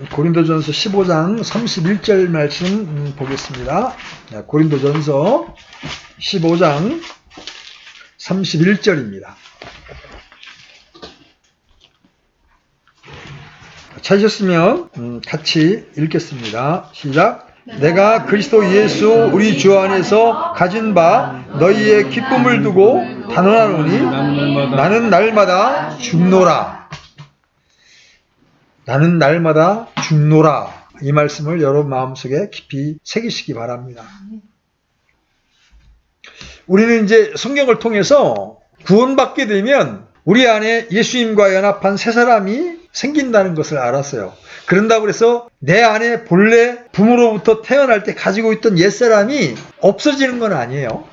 고린도전서 15장 31절 말씀 보겠습니다. 고린도전서 15장 31절입니다. 찾으셨으면 같이 읽겠습니다. 시작. 내가 그리스도 예수 우리 주 안에서 가진 바 너희의 기쁨을 두고 단언하노니 나는 날마다 죽노라. 나는 날마다 죽노라. 이 말씀을 여러분 마음속에 깊이 새기시기 바랍니다. 우리는 이제 성경을 통해서 구원받게 되면 우리 안에 예수님과 연합한 새 사람이 생긴다는 것을 알았어요. 그런다고 해서 내 안에 본래 부모로부터 태어날 때 가지고 있던 옛사람이 없어지는 건 아니에요.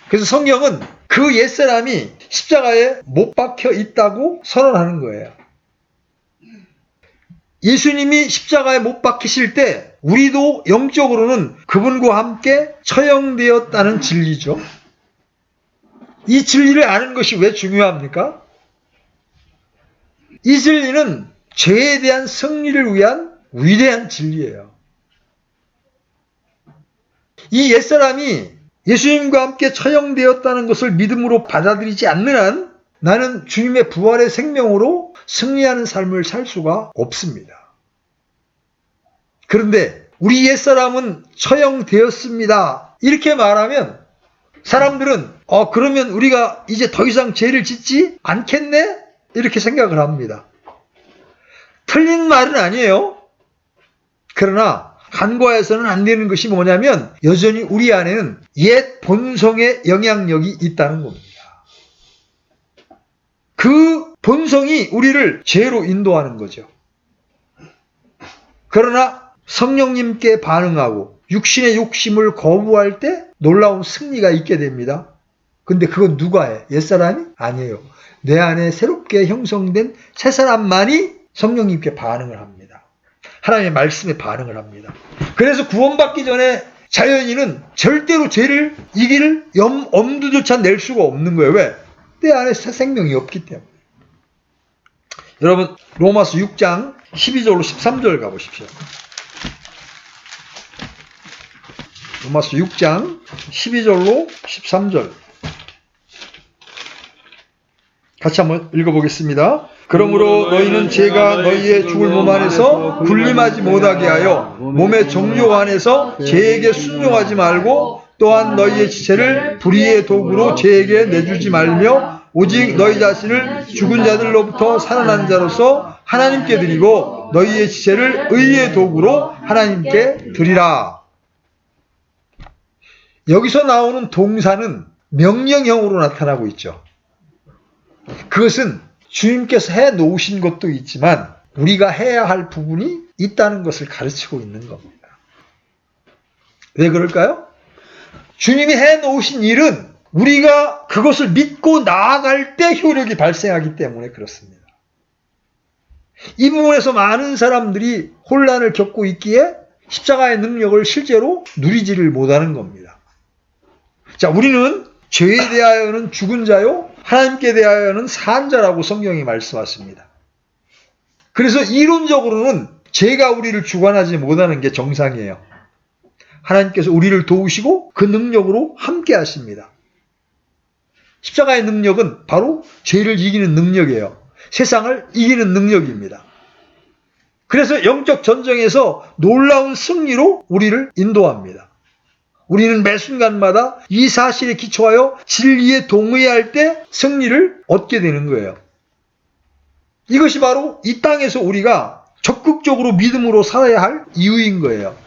그래서 성경은 그 옛사람이 십자가에 못 박혀 있다고 선언하는 거예요. 예수님이 십자가에 못 박히실 때 우리도 영적으로는 그분과 함께 처형되었다는 진리죠. 이 진리를 아는 것이 왜 중요합니까? 이 진리는 죄에 대한 승리를 위한 위대한 진리예요. 이 옛사람이 예수님과 함께 처형되었다는 것을 믿음으로 받아들이지 않는 한 나는 주님의 부활의 생명으로 승리하는 삶을 살 수가 없습니다. 그런데 우리 옛사람은 처형되었습니다. 이렇게 말하면 사람들은 그러면 우리가 이제 더 이상 죄를 짓지 않겠네? 이렇게 생각을 합니다. 틀린 말은 아니에요. 그러나 간과해서는 안 되는 것이 뭐냐면 여전히 우리 안에는 옛 본성의 영향력이 있다는 겁니다. 그 본성이 우리를 죄로 인도하는 거죠. 그러나 성령님께 반응하고 육신의 욕심을 거부할 때 놀라운 승리가 있게 됩니다. 근데 그건 누가 해? 옛사람이? 아니에요. 내 안에 새롭게 형성된 새 사람만이 성령님께 반응을 합니다. 하나님의 말씀에 반응을 합니다. 그래서 구원받기 전에 자연인은 절대로 죄를 이길 엄두조차 낼 수가 없는 거예요. 왜? 내 안에 새 생명이 없기 때문에. 여러분 로마서 6장 12절로 13절 가보십시오. 로마서 6장 12절로 13절 같이 한번 읽어보겠습니다. 그러므로 너희는 죄가 너희의 죽을 몸 안에서 군림하지 못하게 하여 몸의 정욕 안에서 죄에게 순종하지 말고 또한 너희의 지체를 불의의 도구로 죄에게 내주지 말며 오직 너희 자신을 죽은 자들로부터 살아난 자로서 하나님께 드리고 너희의 지체를 의의 도구로 하나님께 드리라. 여기서 나오는 동사는 명령형으로 나타나고 있죠. 그것은 주님께서 해 놓으신 것도 있지만 우리가 해야 할 부분이 있다는 것을 가르치고 있는 겁니다. 왜 그럴까요? 주님이 해 놓으신 일은 우리가 그것을 믿고 나아갈 때 효력이 발생하기 때문에 그렇습니다. 이 부분에서 많은 사람들이 혼란을 겪고 있기에 십자가의 능력을 실제로 누리지를 못하는 겁니다. 자, 우리는 죄에 대하여는 죽은 자요, 하나님께 대하여는 산 자라고 성경이 말씀하십니다. 그래서 이론적으로는 죄가 우리를 주관하지 못하는 게 정상이에요. 하나님께서 우리를 도우시고 그 능력으로 함께 하십니다. 십자가의 능력은 바로 죄를 이기는 능력이에요. 세상을 이기는 능력입니다. 그래서 영적 전쟁에서 놀라운 승리로 우리를 인도합니다. 우리는 매 순간마다 이 사실에 기초하여 진리에 동의할 때 승리를 얻게 되는 거예요. 이것이 바로 이 땅에서 우리가 적극적으로 믿음으로 살아야 할 이유인 거예요.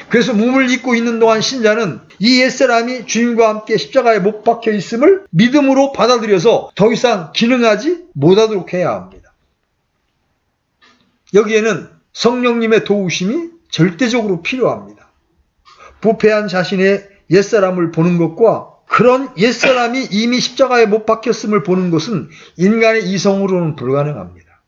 그래서 몸을 입고 있는 동안 신자는 이 옛사람이 주님과 함께 십자가에 못 박혀 있음을 믿음으로 받아들여서 더 이상 기능하지 못하도록 해야 합니다. 여기에는 성령님의 도우심이 절대적으로 필요합니다. 부패한 자신의 옛사람을 보는 것과 그런 옛사람이 이미 십자가에 못 박혔음을 보는 것은 인간의 이성으로는 불가능합니다.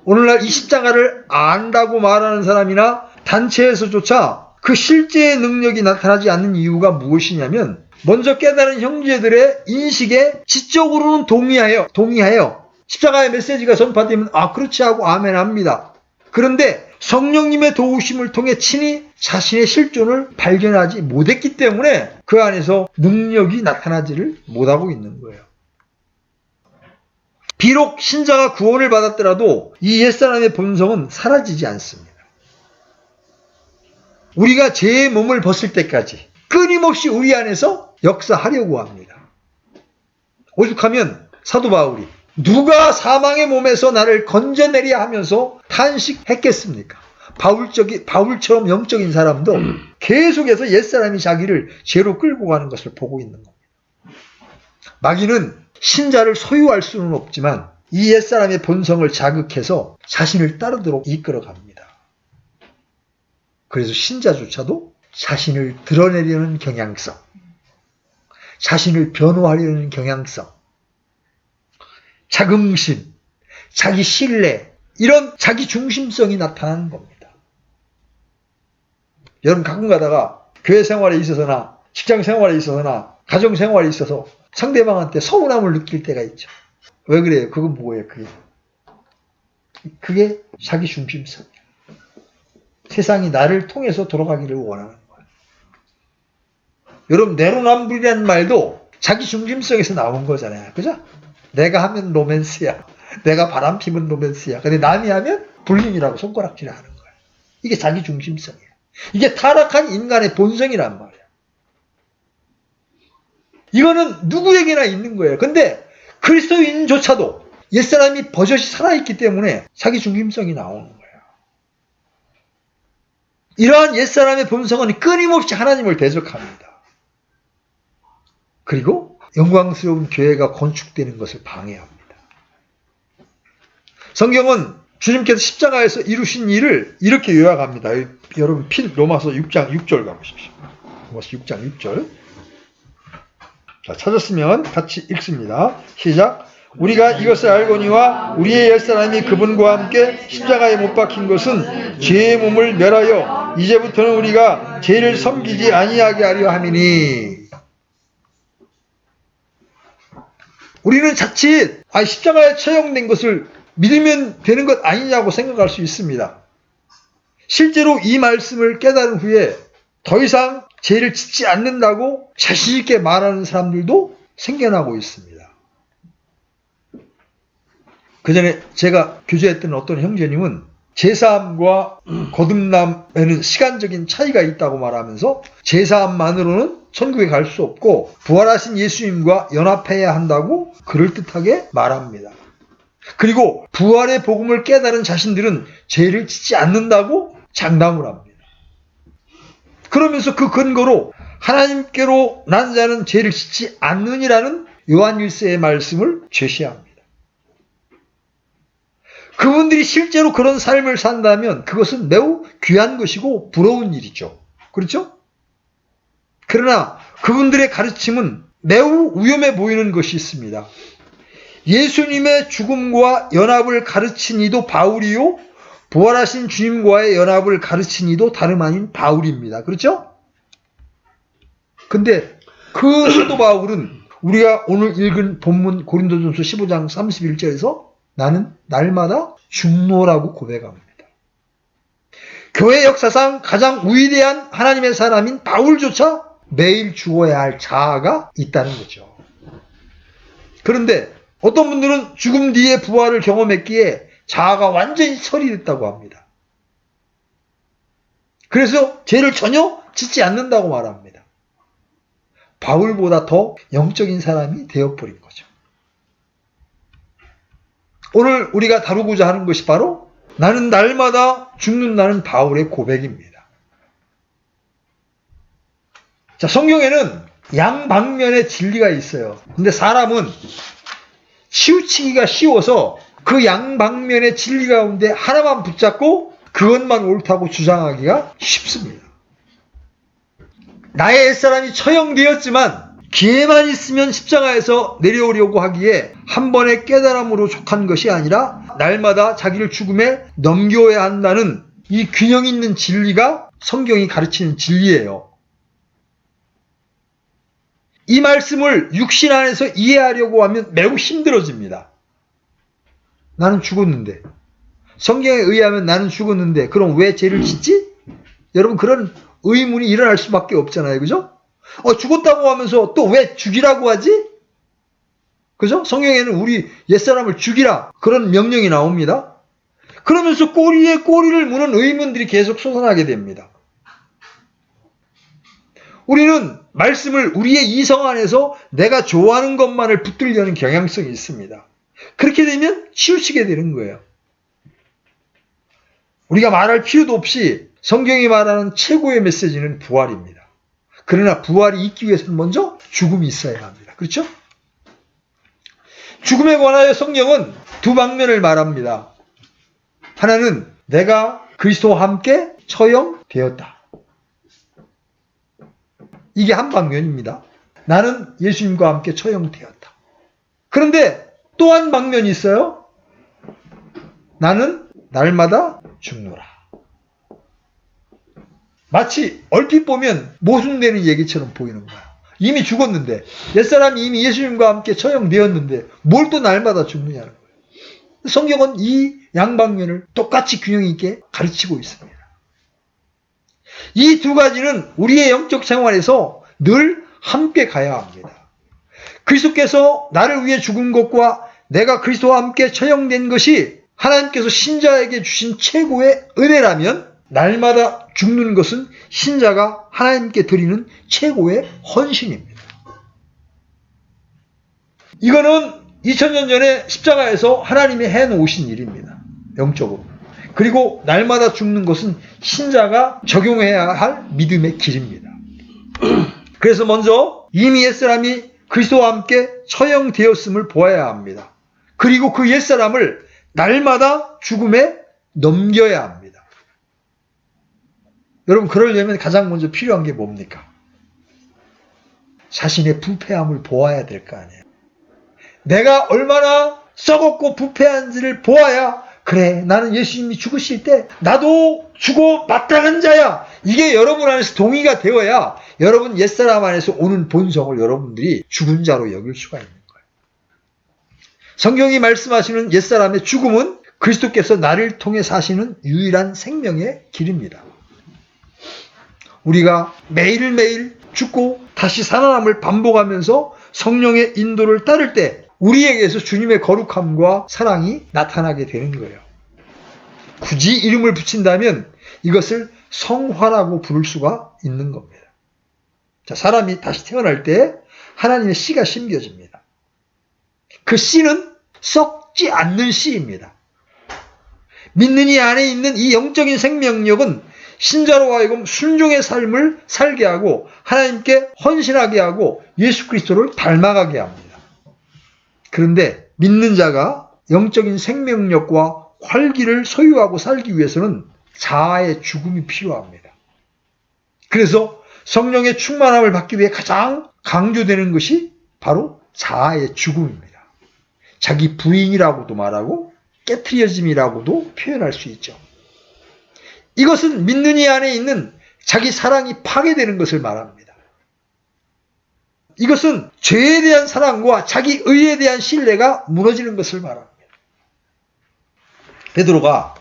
오늘날 이 십자가를 안다고 말하는 사람이나 단체에서조차 그 실제의 능력이 나타나지 않는 이유가 무엇이냐면 먼저 깨달은 형제들의 인식에 지적으로는 동의하여 십자가의 메시지가 전파되면 그렇지 하고 아멘 합니다. 그런데 성령님의 도우심을 통해 친히 자신의 실존을 발견하지 못했기 때문에 그 안에서 능력이 나타나지를 못하고 있는 거예요. 비록 신자가 구원을 받았더라도 이 옛사람의 본성은 사라지지 않습니다. 우리가 죄의 몸을 벗을 때까지 끊임없이 우리 안에서 역사하려고 합니다. 오죽하면 사도 바울이 누가 사망의 몸에서 나를 건져내리야 하면서 탄식했겠습니까? 바울처럼 영적인 사람도 계속해서 옛사람이 자기를 죄로 끌고 가는 것을 보고 있는 겁니다. 마귀는 신자를 소유할 수는 없지만 이 옛사람의 본성을 자극해서 자신을 따르도록 이끌어갑니다. 그래서 신자조차도 자신을 드러내려는 경향성, 자신을 변호하려는 경향성, 자긍심, 자기 신뢰, 이런 자기 중심성이 나타나는 겁니다. 여러분 가끔 가다가 교회 생활에 있어서나 직장 생활에 있어서나 가정 생활에 있어서 상대방한테 서운함을 느낄 때가 있죠. 왜 그래요? 그건 뭐예요? 그게 자기 중심성이에요. 세상이 나를 통해서 돌아가기를 원하는 거예요. 여러분 내로남불이라는 말도 자기 중심성에서 나온 거잖아요. 그죠? 내가 하면 로맨스야. 내가 바람 피면 로맨스야. 근데 남이 하면 불륜이라고 손가락질을 하는 거예요. 이게 자기 중심성이에요. 이게 타락한 인간의 본성이란 말이에요. 이거는 누구에게나 있는 거예요. 근데 그리스도인조차도 옛사람이 버젓이 살아있기 때문에 자기 중심성이 나오는 거예요. 이러한 옛사람의 본성은 끊임없이 하나님을 대적합니다. 그리고 영광스러운 교회가 건축되는 것을 방해합니다. 성경은 주님께서 십자가에서 이루신 일을 이렇게 요약합니다. 여러분 로마서 6장 6절 가보십시오. 로마서 6장 6절. 자, 찾았으면 같이 읽습니다. 시작. 우리가 이것을 알거니와 우리의 옛사람이 그분과 함께 십자가에 못 박힌 것은 죄의 몸을 멸하여 이제부터는 우리가 죄를 섬기지 아니하게 하려 함이니. 우리는 자칫 십자가에 처형된 것을 믿으면 되는 것 아니냐고 생각할 수 있습니다. 실제로 이 말씀을 깨달은 후에 더 이상 죄를 짓지 않는다고 자신 있게 말하는 사람들도 생겨나고 있습니다. 그 전에 제가 교제했던 어떤 형제님은 제사함과 거듭남에는 시간적인 차이가 있다고 말하면서 제사함만으로는 천국에 갈 수 없고 부활하신 예수님과 연합해야 한다고 그럴듯하게 말합니다. 그리고 부활의 복음을 깨달은 자신들은 죄를 짓지 않는다고 장담을 합니다. 그러면서 그 근거로 하나님께로 난 자는 죄를 짓지 않느니라는 요한일서의 말씀을 제시합니다. 그분들이 실제로 그런 삶을 산다면 그것은 매우 귀한 것이고 부러운 일이죠. 그렇죠? 그러나 그분들의 가르침은 매우 위험해 보이는 것이 있습니다. 예수님의 죽음과 연합을 가르친 이도 바울이요, 부활하신 주님과의 연합을 가르친 이도 다름 아닌 바울입니다. 그렇죠? 근데 그 사도 바울은 우리가 오늘 읽은 본문 고린도전서 15장 31절에서 나는 날마다 죽노라고 고백합니다. 교회 역사상 가장 위대한 하나님의 사람인 바울조차 매일 죽어야 할 자아가 있다는 거죠. 그런데 어떤 분들은 죽음 뒤에 부활을 경험했기에 자아가 완전히 처리됐다고 합니다. 그래서 죄를 전혀 짓지 않는다고 말합니다. 바울보다 더 영적인 사람이 되어버린 거죠. 오늘 우리가 다루고자 하는 것이 바로 나는 날마다 죽는다는 바울의 고백입니다. 자, 성경에는 양방면의 진리가 있어요. 근데 사람은 치우치기가 쉬워서 그 양방면의 진리 가운데 하나만 붙잡고 그것만 옳다고 주장하기가 쉽습니다. 나의 옛사람이 처형되었지만 기회만 있으면 십자가에서 내려오려고 하기에 한 번의 깨달음으로 족한 것이 아니라 날마다 자기를 죽음에 넘겨야 한다는 이 균형 있는 진리가 성경이 가르치는 진리예요. 이 말씀을 육신 안에서 이해하려고 하면 매우 힘들어집니다. 나는 죽었는데. 성경에 의하면 나는 죽었는데 그럼 왜 죄를 짓지? 여러분 그런 의문이 일어날 수밖에 없잖아요. 그죠? 죽었다고 하면서 또 왜 죽이라고 하지? 그죠? 성경에는 우리 옛사람을 죽이라 그런 명령이 나옵니다. 그러면서 꼬리에 꼬리를 무는 의문들이 계속 솟아나게 됩니다. 우리는 말씀을 우리의 이성 안에서 내가 좋아하는 것만을 붙들려는 경향성이 있습니다. 그렇게 되면 치우치게 되는 거예요. 우리가 말할 필요도 없이 성경이 말하는 최고의 메시지는 부활입니다. 그러나 부활이 있기 위해서는 먼저 죽음이 있어야 합니다. 그렇죠? 죽음에 관하여 성경은 두 방면을 말합니다. 하나는 내가 그리스도와 함께 처형되었다. 이게 한 방면입니다. 나는 예수님과 함께 처형되었다. 그런데 또 한 방면이 있어요. 나는 날마다 죽노라. 마치 얼핏 보면 모순되는 얘기처럼 보이는 거야. 이미 죽었는데, 옛사람이 이미 예수님과 함께 처형되었는데 뭘 또 날마다 죽느냐는 거예요. 성경은 이 양방면을 똑같이 균형 있게 가르치고 있습니다. 이 두 가지는 우리의 영적 생활에서 늘 함께 가야 합니다. 그리스도께서 나를 위해 죽은 것과 내가 그리스도와 함께 처형된 것이 하나님께서 신자에게 주신 최고의 은혜라면 날마다 죽는 것은 신자가 하나님께 드리는 최고의 헌신입니다. 이거는 2000년 전에 십자가에서 하나님이 해놓으신 일입니다. 영적으로. 그리고 날마다 죽는 것은 신자가 적용해야 할 믿음의 길입니다. 그래서 먼저 이미 옛사람이 그리스도와 함께 처형되었음을 보아야 합니다. 그리고 그 옛사람을 날마다 죽음에 넘겨야 합니다. 여러분 그러려면 가장 먼저 필요한 게 뭡니까? 자신의 부패함을 보아야 될 거 아니에요. 내가 얼마나 썩었고 부패한지를 보아야 그래 나는 예수님이 죽으실 때 나도 죽어 마땅한 자야. 이게 여러분 안에서 동의가 되어야 여러분 옛사람 안에서 오는 본성을 여러분들이 죽은 자로 여길 수가 있는 거예요. 성경이 말씀하시는 옛사람의 죽음은 그리스도께서 나를 통해 사시는 유일한 생명의 길입니다. 우리가 매일매일 죽고 다시 살아남을 반복하면서 성령의 인도를 따를 때 우리에게서 주님의 거룩함과 사랑이 나타나게 되는 거예요. 굳이 이름을 붙인다면 이것을 성화라고 부를 수가 있는 겁니다. 자, 사람이 다시 태어날 때 하나님의 씨가 심겨집니다. 그 씨는 썩지 않는 씨입니다. 믿는 이 안에 있는 이 영적인 생명력은 신자로 하여금 순종의 삶을 살게 하고 하나님께 헌신하게 하고 예수 그리스도를 닮아가게 합니다. 그런데 믿는 자가 영적인 생명력과 활기를 소유하고 살기 위해서는 자아의 죽음이 필요합니다. 그래서 성령의 충만함을 받기 위해 가장 강조되는 것이 바로 자아의 죽음입니다. 자기 부인이라고도 말하고 깨트려짐이라고도 표현할 수 있죠. 이것은 믿는 이 안에 있는 자기 사랑이 파괴되는 것을 말합니다. 이것은 죄에 대한 사랑과 자기 의에 대한 신뢰가 무너지는 것을 말합니다. 베드로가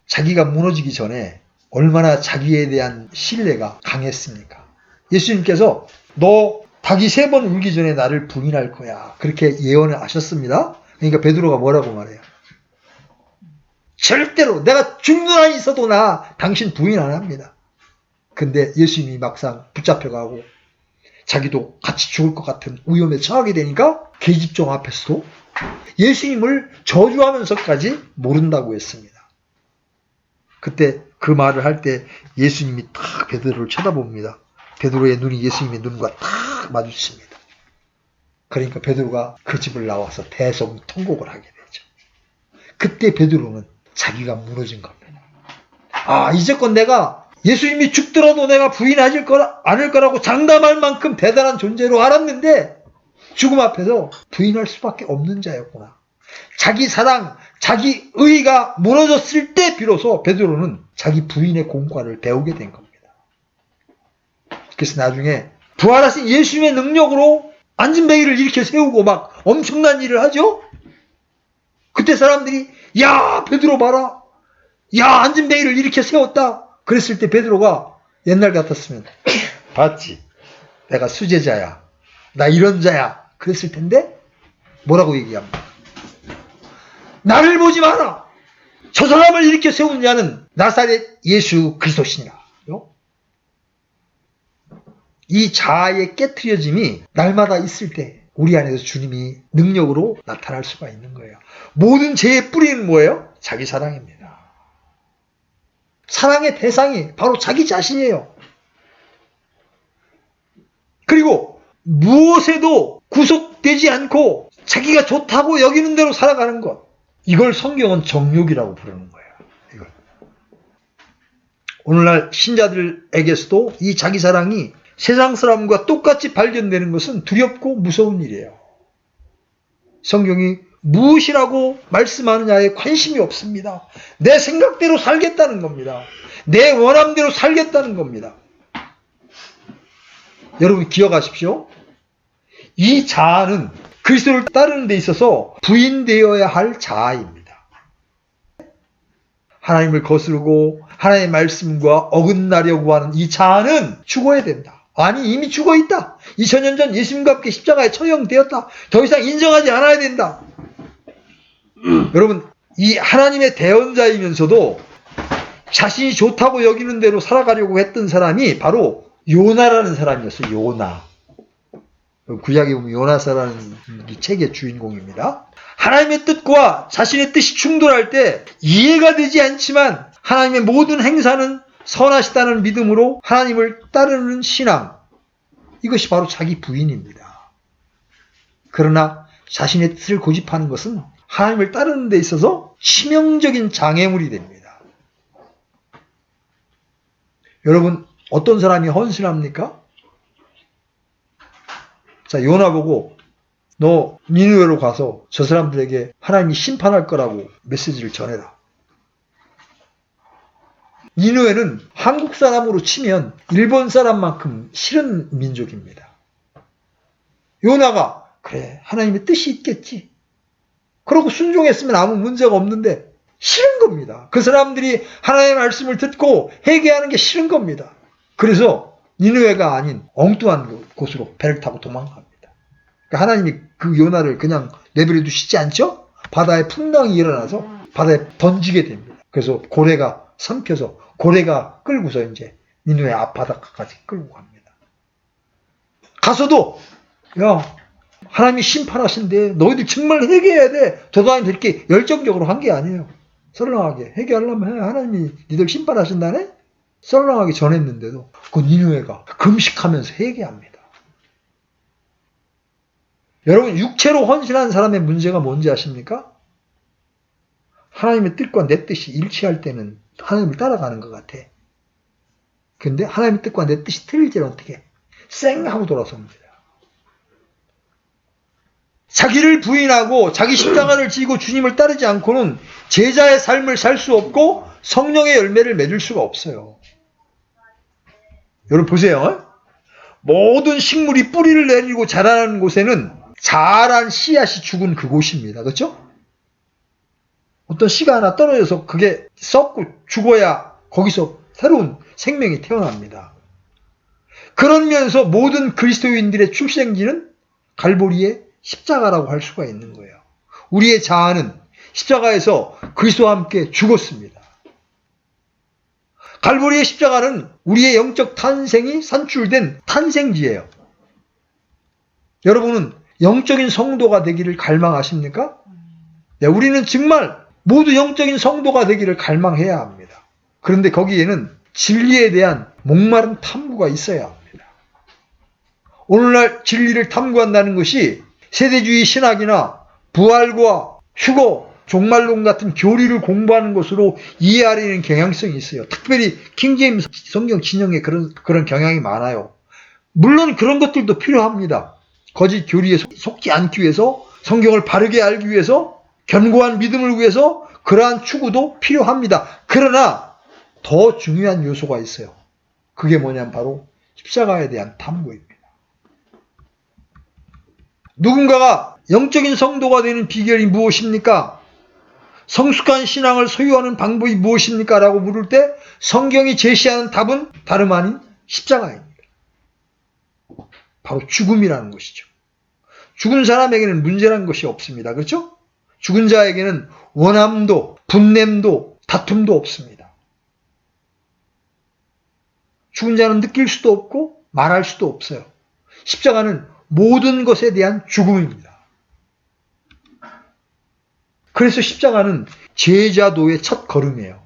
자기가 무너지기 전에 얼마나 자기에 대한 신뢰가 강했습니까? 예수님께서 너 닭이 3번 울기 전에 나를 부인할 거야. 그렇게 예언을 하셨습니다. 그러니까 베드로가 뭐라고 말해요? 절대로 내가 죽는 한이 있어도 나 당신 부인 안 합니다. 근데 예수님이 막상 붙잡혀가고 자기도 같이 죽을 것 같은 위험에 처하게 되니까 계집종 앞에서도 예수님을 저주하면서까지 모른다고 했습니다. 그때 그 말을 할 때 예수님이 딱 베드로를 쳐다봅니다. 베드로의 눈이 예수님의 눈과 딱 마주칩니다. 그러니까 베드로가 그 집을 나와서 대성통곡을 하게 되죠. 그때 베드로는 자기가 무너진 겁니다. 아, 이제껏 내가 예수님이 죽더라도 내가 부인하지 않을 거라고 장담할 만큼 대단한 존재로 알았는데 죽음 앞에서 부인할 수밖에 없는 자였구나. 자기 사랑, 자기 의가 무너졌을 때 비로소 베드로는 자기 부인의 공과를 배우게 된 겁니다. 그래서 나중에 부활하신 예수님의 능력으로 안진뱅이를 일으켜 세우고 막 엄청난 일을 하죠? 그때 사람들이 야 베드로 봐라. 야 안진뱅이를 이렇게 세웠다. 그랬을 때 베드로가 옛날 같았으면 봤지. 내가 수제자야. 나 이런 자야. 그랬을 텐데 뭐라고 얘기합니까? 나를 보지 마라. 저 사람을 이렇게 세운 자는 나사렛 예수 그리스도시니라. 이 자아의 깨트려짐이 날마다 있을 때 우리 안에서 주님이 능력으로 나타날 수가 있는 거예요. 모든 죄의 뿌리는 뭐예요? 자기 사랑입니다. 사랑의 대상이 바로 자기 자신이에요. 그리고 무엇에도 구속되지 않고 자기가 좋다고 여기는 대로 살아가는 것. 이걸 성경은 정욕이라고 부르는 거예요. 이걸. 오늘날 신자들에게서도 이 자기 사랑이 세상 사람과 똑같이 발견되는 것은 두렵고 무서운 일이에요. 성경이 무엇이라고 말씀하느냐에 관심이 없습니다. 내 생각대로 살겠다는 겁니다. 내 원함대로 살겠다는 겁니다. 여러분 기억하십시오. 이 자아는 그리스도를 따르는 데 있어서 부인되어야 할 자아입니다. 하나님을 거스르고 하나님의 말씀과 어긋나려고 하는 이 자아는 죽어야 된다. 아니 이미 죽어있다. 2000년 전 예수님과 함께 십자가에 처형되었다. 더 이상 인정하지 않아야 된다. 여러분 이 하나님의 대언자이면서도 자신이 좋다고 여기는 대로 살아가려고 했던 사람이 바로 요나라는 사람이었어요. 요나. 구약에 보면 요나사라는 책의 주인공입니다. 하나님의 뜻과 자신의 뜻이 충돌할 때 이해가 되지 않지만 하나님의 모든 행사는 선하시다는 믿음으로 하나님을 따르는 신앙. 이것이 바로 자기 부인입니다. 그러나 자신의 뜻을 고집하는 것은 하나님을 따르는 데 있어서 치명적인 장애물이 됩니다. 여러분 어떤 사람이 헌신합니까? 자, 요나 보고 너 니느웨로 가서 저 사람들에게 하나님이 심판할 거라고 메시지를 전해라. 니느웨는 한국 사람으로 치면 일본 사람만큼 싫은 민족입니다. 요나가 그래 하나님의 뜻이 있겠지. 그러고 순종했으면 아무 문제가 없는데 싫은 겁니다. 그 사람들이 하나님의 말씀을 듣고 회개하는 게 싫은 겁니다. 그래서 니느웨가 아닌 엉뚱한 곳으로 배를 타고 도망갑니다. 그러니까 하나님이 그 요나를 그냥 내버려 두시지 않죠? 바다에 풍랑이 일어나서 바다에 던지게 됩니다. 그래서 고래가 삼켜서 고래가 끌고서 이제 니느웨 앞바다까지 끌고 갑니다. 가서도 야 하나님이 심판하신대. 너희들 정말 회개해야 돼. 도다니도 이렇게 열정적으로 한 게 아니에요. 썰렁하게 회개하려면 해. 하나님이 니들 심판하신다네? 썰렁하게 전했는데도 그 니느웨가 금식하면서 회개합니다. 여러분 육체로 헌신한 사람의 문제가 뭔지 아십니까? 하나님의 뜻과 내 뜻이 일치할 때는 하나님을 따라가는 것 같아. 근데 하나님의 뜻과 내 뜻이 틀릴 때는 어떻게? 쌩 하고 돌아섭니다. 자기를 부인하고 자기 십자가를 지고 주님을 따르지 않고는 제자의 삶을 살 수 없고 성령의 열매를 맺을 수가 없어요. 여러분 보세요. 모든 식물이 뿌리를 내리고 자라는 곳에는 자란 씨앗이 죽은 그곳입니다. 그렇죠? 어떤 씨가 하나 떨어져서 그게 썩고 죽어야 거기서 새로운 생명이 태어납니다. 그러면서 모든 그리스도인들의 출생지는 갈보리의 십자가라고 할 수가 있는 거예요. 우리의 자아는 십자가에서 그리스도와 함께 죽었습니다. 갈보리의 십자가는 우리의 영적 탄생이 산출된 탄생지예요. 여러분은 영적인 성도가 되기를 갈망하십니까? 네, 우리는 정말 모두 영적인 성도가 되기를 갈망해야 합니다. 그런데 거기에는 진리에 대한 목마른 탐구가 있어야 합니다. 오늘날 진리를 탐구한다는 것이 세대주의 신학이나 부활과 휴거, 종말론 같은 교리를 공부하는 것으로 이해하려는 경향성이 있어요. 특별히 킹제임스 성경 진영에 그런 경향이 많아요. 물론 그런 것들도 필요합니다. 거짓 교리에 속지 않기 위해서, 성경을 바르게 알기 위해서, 견고한 믿음을 위해서 그러한 추구도 필요합니다. 그러나 더 중요한 요소가 있어요. 그게 뭐냐면 바로 십자가에 대한 탐구입니다. 누군가가 영적인 성도가 되는 비결이 무엇입니까? 성숙한 신앙을 소유하는 방법이 무엇입니까? 라고 물을 때 성경이 제시하는 답은 다름 아닌 십자가입니다. 바로 죽음이라는 것이죠. 죽은 사람에게는 문제라는 것이 없습니다. 그렇죠? 죽은 자에게는 원함도 분냄도 다툼도 없습니다. 죽은 자는 느낄 수도 없고 말할 수도 없어요. 십자가는 모든 것에 대한 죽음입니다. 그래서 십자가는 제자도의 첫 걸음이에요.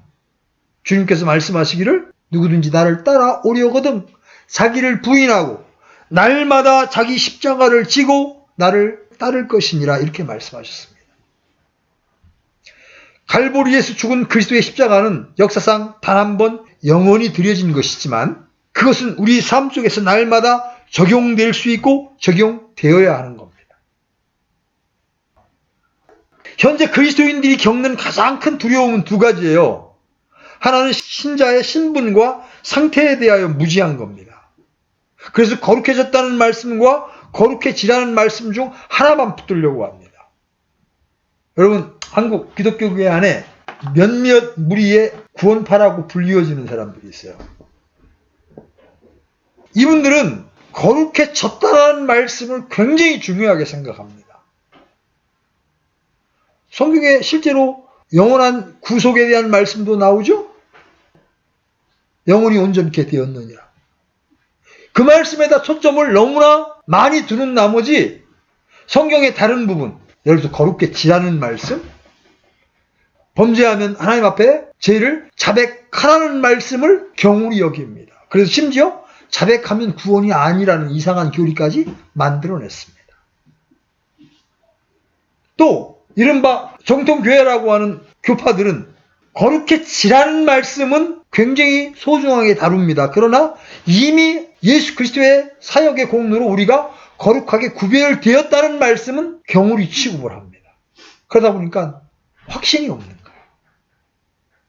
주님께서 말씀하시기를 누구든지 나를 따라오려거든 자기를 부인하고 날마다 자기 십자가를 지고 나를 따를 것이니라 이렇게 말씀하셨습니다. 갈보리에서 죽은 그리스도의 십자가는 역사상 단 한 번 영원히 드려진 것이지만 그것은 우리 삶 속에서 날마다 적용될 수 있고 적용되어야 하는 겁니다. 현재 그리스도인들이 겪는 가장 큰 두려움은 두 가지예요. 하나는 신자의 신분과 상태에 대하여 무지한 겁니다. 그래서 거룩해졌다는 말씀과 거룩해지라는 말씀 중 하나만 붙들려고 합니다. 여러분, 한국 기독교계 안에 몇몇 무리의 구원파라고 불리워지는 사람들이 있어요. 이분들은 거룩해졌다는 말씀을 굉장히 중요하게 생각합니다. 성경에 실제로 영원한 구속에 대한 말씀도 나오죠? 영혼이 온전케 되었느니라. 그 말씀에다 초점을 너무나 많이 두는 나머지 성경의 다른 부분, 예를 들어서 거룩게 지라는 말씀, 범죄하면 하나님 앞에 죄를 자백하라는 말씀을 경홀히 여깁니다. 그래서 심지어 자백하면 구원이 아니라는 이상한 교리까지 만들어냈습니다. 또 이른바 정통교회라고 하는 교파들은 거룩해지라는 말씀은 굉장히 소중하게 다룹니다. 그러나 이미 예수 그리스도의 사역의 공로로 우리가 거룩하게 구별되었다는 말씀은 경홀히 취급을 합니다. 그러다 보니까 확신이 없는 거예요.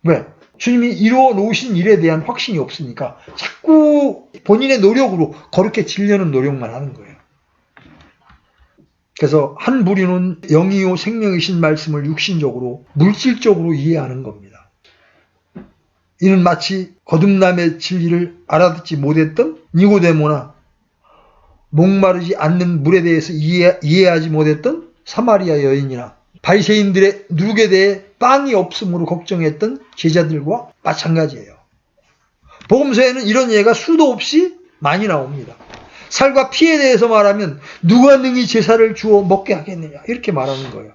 왜? 주님이 이루어 놓으신 일에 대한 확신이 없으니까 자꾸 본인의 노력으로 거룩해지려는 노력만 하는 거예요. 그래서 한 부류는 영이요 생명이신 말씀을 육신적으로 물질적으로 이해하는 겁니다. 이는 마치 거듭남의 진리를 알아듣지 못했던 니고데모나 목마르지 않는 물에 대해서 이해하지 못했던 사마리아 여인이나 바리새인들의 누룩에 대해 빵이 없음으로 걱정했던 제자들과 마찬가지예요. 복음서에는 이런 예가 수도 없이 많이 나옵니다. 살과 피에 대해서 말하면 누가 능히 제사를 주어 먹게 하겠느냐 이렇게 말하는 거예요.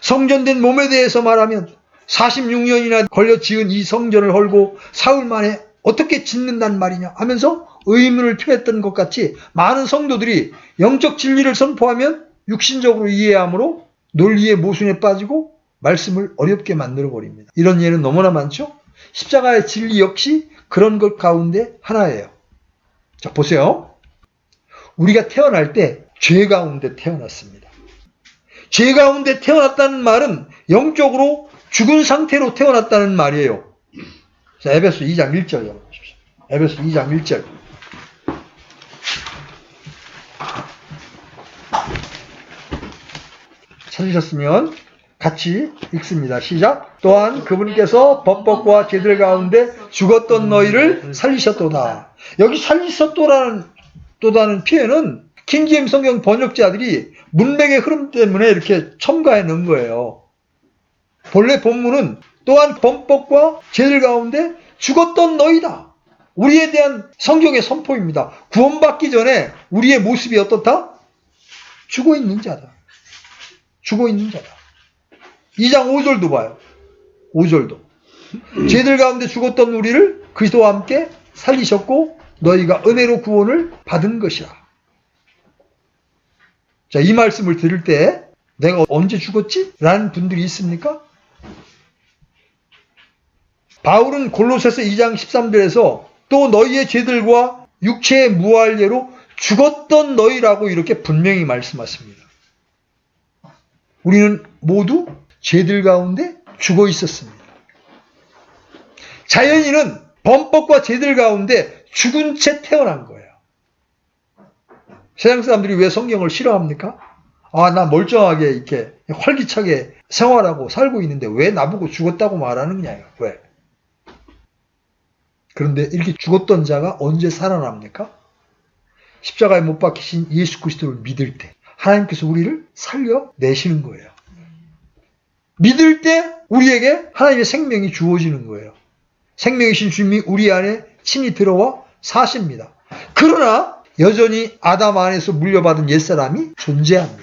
성전된 몸에 대해서 말하면 46년이나 걸려 지은 이 성전을 헐고 사흘 만에 어떻게 짓는단 말이냐 하면서 의문을 표했던 것 같이 많은 성도들이 영적 진리를 선포하면 육신적으로 이해함으로 논리의 모순에 빠지고 말씀을 어렵게 만들어버립니다. 이런 예는 너무나 많죠? 십자가의 진리 역시 그런 것 가운데 하나예요. 자, 보세요. 우리가 태어날 때 죄 가운데 태어났습니다. 죄 가운데 태어났다는 말은 영적으로 죽은 상태로 태어났다는 말이에요. 자, 에베소 2장 1절 보십시오. 에베소 2장 1절. 찾으셨으면 같이 읽습니다. 시작. 또한 그분께서 법법과 죄들 가운데 죽었던 너희를 살리셨도다. 여기 살리셨도라는 표현은 킹제임스 성경 번역자들이 문맥의 흐름 때문에 이렇게 첨가해 넣은 거예요. 본래 본문은 또한 범법과 죄들 가운데 죽었던 너희다. 우리에 대한 성경의 선포입니다. 구원받기 전에 우리의 모습이 어떻다? 죽어 있는 자다. 죽어 있는 자다. 2장 5절도 봐요. 5절도. 죄들 가운데 죽었던 우리를 그리스도와 함께 살리셨고 너희가 은혜로 구원을 받은 것이라. 자, 이 말씀을 들을 때 내가 언제 죽었지? 라는 분들이 있습니까? 바울은 골로새서 2장 13절에서 또 너희의 죄들과 육체의 무할례로 죽었던 너희라고 이렇게 분명히 말씀하십니다. 우리는 모두 죄들 가운데 죽어 있었습니다. 자연인은 범법과 죄들 가운데 죽은 채 태어난 거예요. 세상 사람들이 왜 성경을 싫어합니까? 나 멀쩡하게 이렇게 활기차게 생활하고 살고 있는데 왜 나보고 죽었다고 말하느냐요. 왜? 그런데 이렇게 죽었던 자가 언제 살아납니까? 십자가에 못 박히신 예수 그리스도를 믿을 때 하나님께서 우리를 살려내시는 거예요. 믿을 때 우리에게 하나님의 생명이 주어지는 거예요. 생명이신 주님이 우리 안에 친히 들어와 사십니다. 그러나 여전히 아담 안에서 물려받은 옛사람이 존재합니다.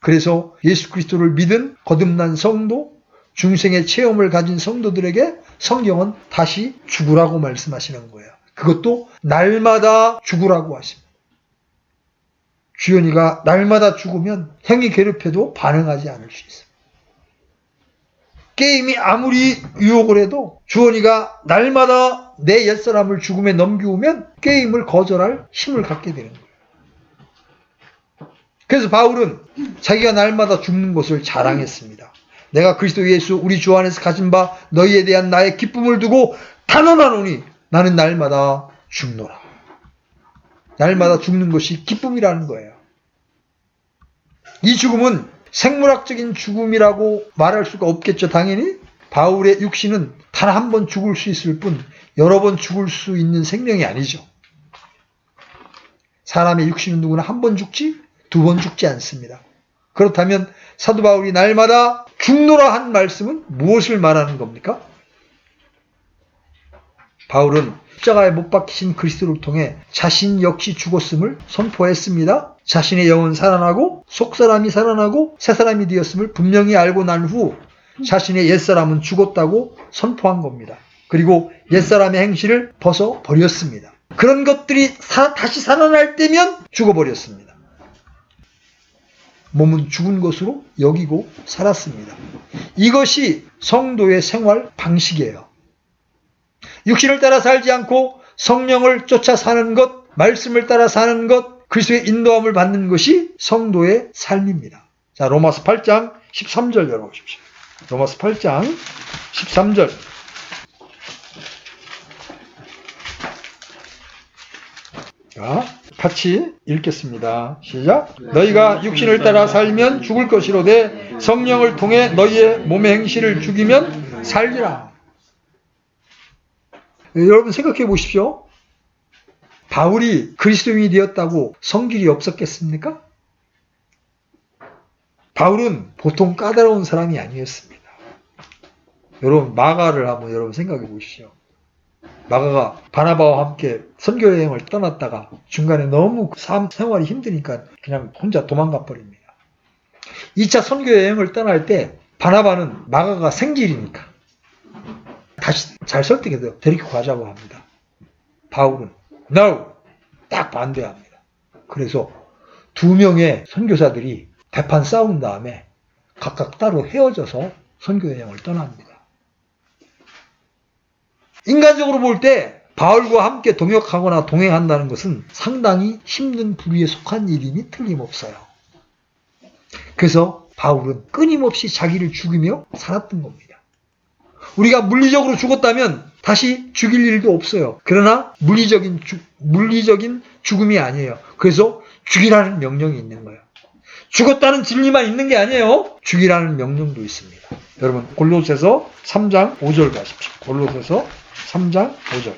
그래서 예수 그리스도를 믿은 거듭난 성도, 중생의 체험을 가진 성도들에게 성경은 다시 죽으라고 말씀하시는 거예요. 그것도 날마다 죽으라고 하십니다. 주연이가 날마다 죽으면 형이 괴롭혀도 반응하지 않을 수 있습니다. 게임이 아무리 유혹을 해도 주원이가 날마다 내 옛사람을 죽음에 넘기우면 게임을 거절할 힘을 갖게 되는 거예요. 그래서 바울은 자기가 날마다 죽는 것을 자랑했습니다. 내가 그리스도 예수 우리 주 안에서 가진 바 너희에 대한 나의 기쁨을 두고 단언하노니 나는 날마다 죽노라. 날마다 죽는 것이 기쁨이라는 거예요. 이 죽음은 생물학적인 죽음이라고 말할 수가 없겠죠. 당연히 바울의 육신은 단 한 번 죽을 수 있을 뿐 여러 번 죽을 수 있는 생명이 아니죠. 사람의 육신은 누구나 한 번 죽지 두 번 죽지 않습니다. 그렇다면 사도 바울이 날마다 죽노라 한 말씀은 무엇을 말하는 겁니까? 바울은 십자가에 못 박히신 그리스도를 통해 자신 역시 죽었음을 선포했습니다. 자신의 영은 살아나고 속사람이 살아나고 새사람이 되었음을 분명히 알고 난 후 자신의 옛사람은 죽었다고 선포한 겁니다. 그리고 옛사람의 행실을 벗어버렸습니다. 그런 것들이 다시 살아날 때면 죽어버렸습니다. 몸은 죽은 것으로 여기고 살았습니다. 이것이 성도의 생활 방식이에요. 육신을 따라 살지 않고 성령을 쫓아 사는 것, 말씀을 따라 사는 것, 그리스도의 인도함을 받는 것이 성도의 삶입니다. 자, 로마서 8장 13절 열어보십시오. 로마서 8장 13절. 자, 같이 읽겠습니다. 시작. 너희가 육신을 따라 살면 죽을 것이로되 성령을 통해 너희의 몸의 행실을 죽이면 살리라. 여러분 생각해 보십시오. 바울이 그리스도인이 되었다고 성길이 없었겠습니까? 바울은 보통 까다로운 사람이 아니었습니다. 여러분 마가를 한번 여러분 생각해 보십시오. 마가가 바나바와 함께 선교여행을 떠났다가 중간에 너무 삶 생활이 힘드니까 그냥 혼자 도망가 버립니다. 2차 선교여행을 떠날 때 바나바는 마가가 생길이니까 다시 잘 설득해서 데리고 가자고 합니다. 바울은 No! 딱 반대합니다. 그래서 두 명의 선교사들이 대판 싸운 다음에 각각 따로 헤어져서 선교여행을 떠납니다. 인간적으로 볼 때 바울과 함께 동역하거나 동행한다는 것은 상당히 힘든 부류에 속한 일이니 틀림없어요. 그래서 바울은 끊임없이 자기를 죽이며 살았던 겁니다. 우리가 물리적으로 죽었다면 다시 죽일 일도 없어요. 그러나 물리적인 죽음이 아니에요. 그래서 죽이라는 명령이 있는 거예요. 죽었다는 진리만 있는 게 아니에요. 죽이라는 명령도 있습니다. 여러분 골로새서 3장 5절 가십시오. 골로새서 3장 5절.